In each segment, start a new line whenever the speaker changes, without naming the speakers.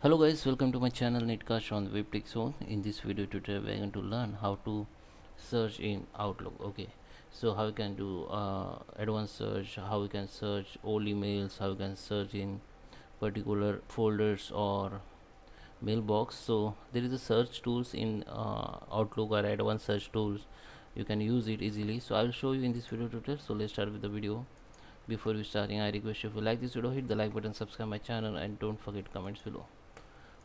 Hello guys, welcome to my channel Netcast on Webtech Zone. In this video tutorial we are going to learn how to search in Outlook. Okay, so how you can do advanced search, how you can search old emails, how you can search in particular folders or mailbox. So there is a search tools in Outlook or advanced search tools. You can use it easily. So I will show you in this video tutorial. So let's start with the video. Before we starting, I request you, if you like this video, hit the like button, subscribe my channel, and don't forget comments below.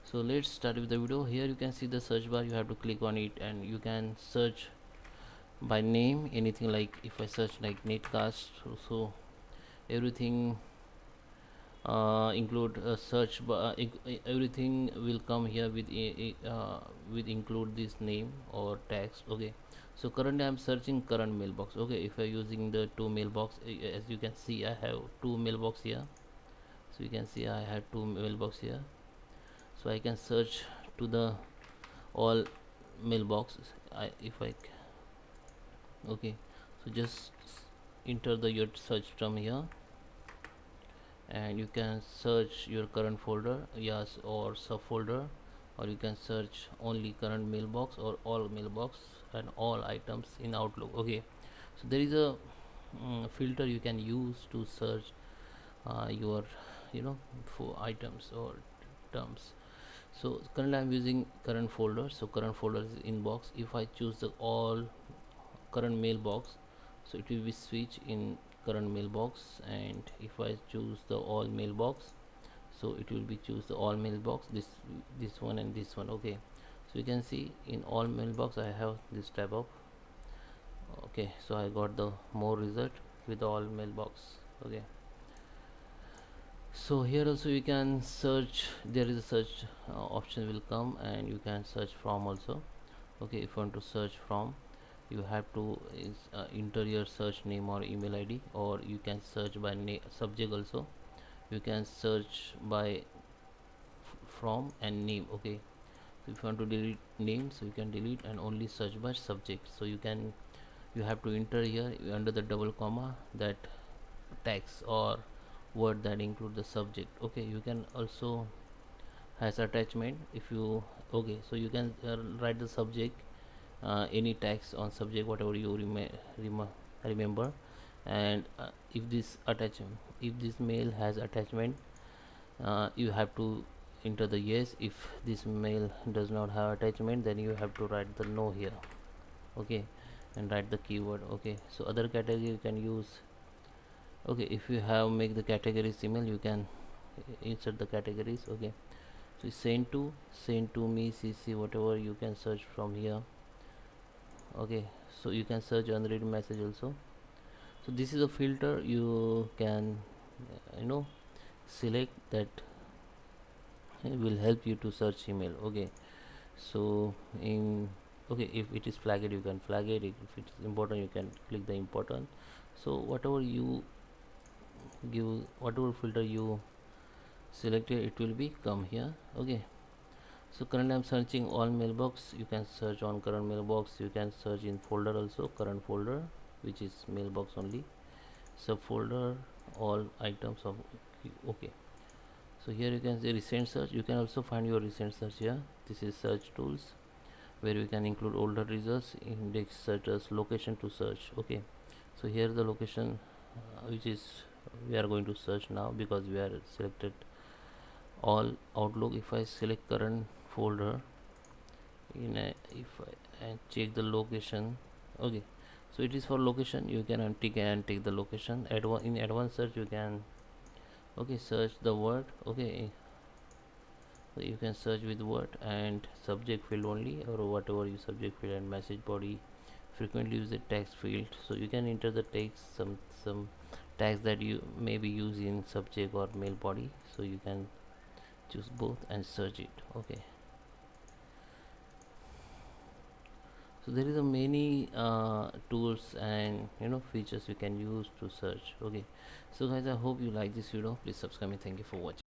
So let's start with the video. Here you can see the search bar. You have to click on it and you can search by name anything. Like if I search like netcast, so everything include a search bar, everything will come here with include this name or tags. Okay, so currently I'm searching current mailbox. Okay, if I'm using the two mailbox, as you can see I have two mailbox here. So you can see I have two mailbox here, so I can search to the all mailboxes. Okay, so just enter the your search term here and you can search your current folder, yes, or subfolder, or you can search only current mailbox or all mailbox and all items in Outlook. Okay, so there is a filter you can use to search your for items or terms. So currently I'm using current folder, so current folder is inbox. If I choose the all current mailbox, so it will be switch in current mailbox, and if I choose the all mailbox, so it will be choose the all mailbox, this one and this one. Okay, so you can see in all mailbox I have this type of. Okay, so I got the more result with all mailbox. Okay, so here also you can search, there is a search option will come and you can search from also. Okay, if you want to search from, you have to enter your search name or email ID, or you can search by subject also. You can search by from and name. Okay, so if you want to delete name, so you can delete and only search by subject. So you have to enter here under the double comma that text or word that include the subject. Okay, you can also has attachment if you. Okay, so you can write the subject, any text on subject whatever you remember, and if this mail has attachment, you have to enter the yes. If this mail does not have attachment, then you have to write the no here. Okay, and write the keyword. Okay, so other category you can use. Okay, if you have make the categories email, you can insert the categories. Okay, so send to me, cc, whatever you can search from here. Okay, so you can search unread message also. So this is a filter you can select that will help you to search email. Okay, so in okay, if it is flagged you can flag it, if it is important you can click the important. So whatever you give, whatever filter you selected, it will be come here. Okay, so currently I'm searching all mailbox. You can search on current mailbox. You can search in folder also, current folder, which is mailbox only, subfolder, all items of. Okay, so here you can see recent search. You can also find your recent search here. This is search tools where you can include older results, index searches, location to search. Okay, so here the location which is we are going to search now because we are selected all Outlook. If I select current folder in a, if I and check the location. Okay, so it is for location. You can untick and take the location. In advanced search you can search the word. Okay, so you can search with word and subject field only, or whatever you subject field, and message body. Frequently use the text field, so you can enter the text, some tags that you maybe use in subject or mail body, so you can choose both and search it. Okay, so there is a many tools and features you can use to search. Okay, so guys, I hope you like this video. Please subscribe me. Thank you for watching.